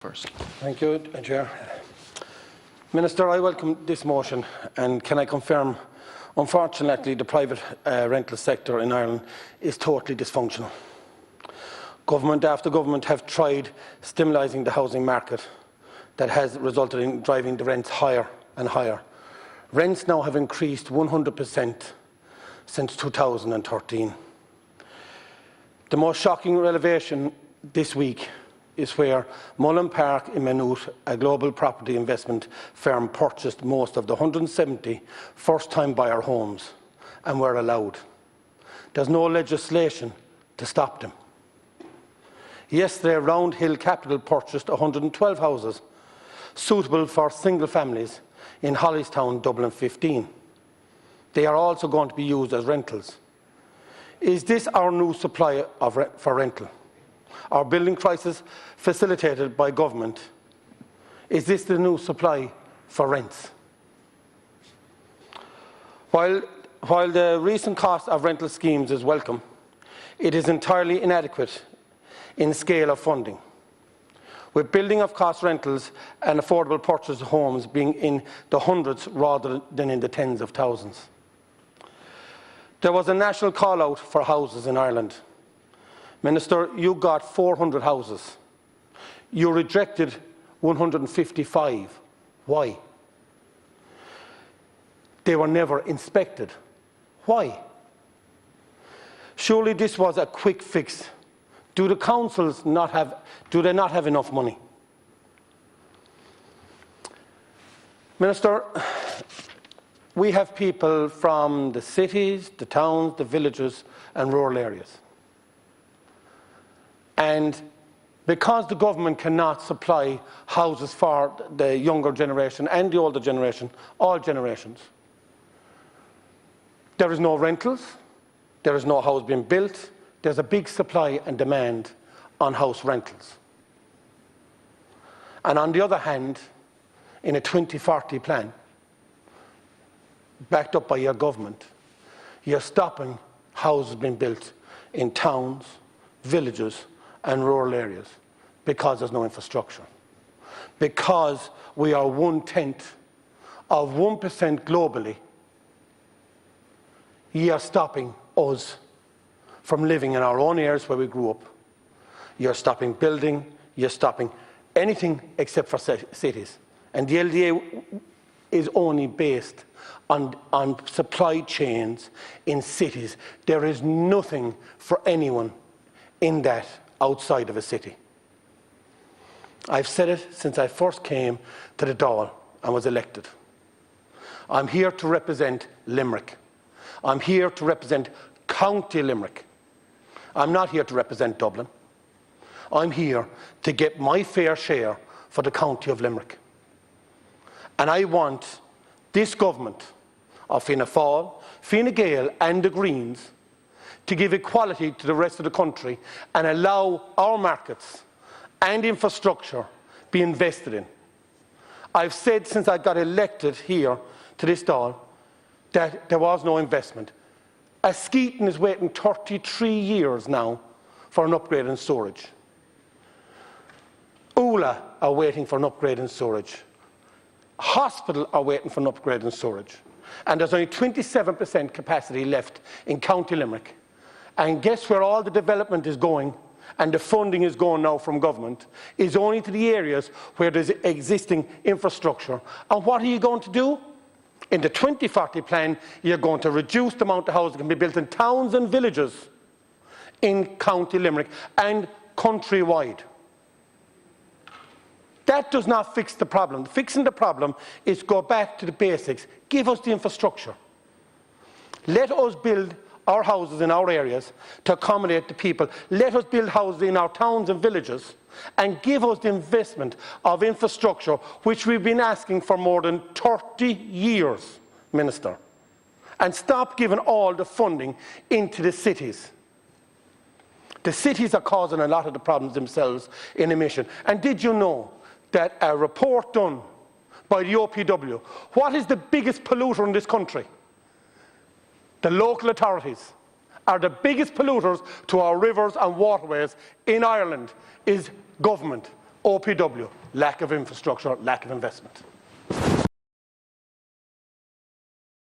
First. Thank you, Chair. Minister, I welcome this motion, and can I confirm, unfortunately, the private rental sector in Ireland is totally dysfunctional. Government after government have tried stimulating the housing market that has resulted in driving the rents higher and higher. Rents now have increased 100% since 2013. The most shocking revelation this week is where Mullen Park in Maynooth, a global property investment firm, purchased most of the 170 first-time buyer homes and were allowed. There's no legislation to stop them. Yesterday, Round Hill Capital purchased 112 houses suitable for single families in Hollystown, Dublin 15. They are also going to be used as rentals. Is this our new supply for rental? Our building crisis facilitated by government. Is this the new supply for rents? While the recent cost of rental schemes is welcome, it is entirely inadequate in scale of funding, with building of cost rentals and affordable purchase homes being in the hundreds rather than in the tens of thousands. There was a national call-out for houses in Ireland. Minister, you got 400 houses. You rejected 155. Why? They were never inspected. Why? Surely this was a quick fix. Do the councils not have enough money? Minister, we have people from the cities, the towns, the villages and rural areas. And because the government cannot supply houses for the younger generation and the older generation, all generations, there is no rentals, there is no house being built, there's a big supply and demand on house rentals. And on the other hand, in a 2040 plan, backed up by your government, you're stopping houses being built in towns, villages, and rural areas because there's no infrastructure. Because we are 1/10 of 1% globally, you are stopping us from living in our own areas where we grew up. You're stopping building, you're stopping anything except for cities. And the LDA is only based on supply chains in cities. There is nothing for anyone in that outside of a city. I've said it since I first came to the Dáil and was elected. I'm here to represent Limerick. I'm here to represent County Limerick. I'm not here to represent Dublin. I'm here to get my fair share for the County of Limerick. And I want this government of Fianna Fáil, Fine Gael and the Greens to give equality to the rest of the country and allow our markets and infrastructure be invested in. I've said since I got elected here to this Dáil that there was no investment. Askeaton is waiting 33 years now for an upgrade in storage. Ula are waiting for an upgrade in storage. Hospital are waiting for an upgrade in storage. And there's only 27% capacity left in County Limerick. And guess where all the development is going and the funding is going now from government is only to the areas where there's existing infrastructure. And what are you going to do? In the 2040 plan, you're going to reduce the amount of houses that can be built in towns and villages in County Limerick and countrywide. That does not fix the problem. Fixing the problem is go back to the basics. Give us the infrastructure. Let us build our houses in our areas to accommodate the people. Let us build houses in our towns and villages and give us the investment of infrastructure which we've been asking for more than 30 years, Minister. And stop giving all the funding into the cities. The cities are causing a lot of the problems themselves in emission. And did you know that a report done by the OPW, what is the biggest polluter in this country? The local authorities are the biggest polluters to our rivers and waterways in Ireland is government. OPW, lack of infrastructure, lack of investment.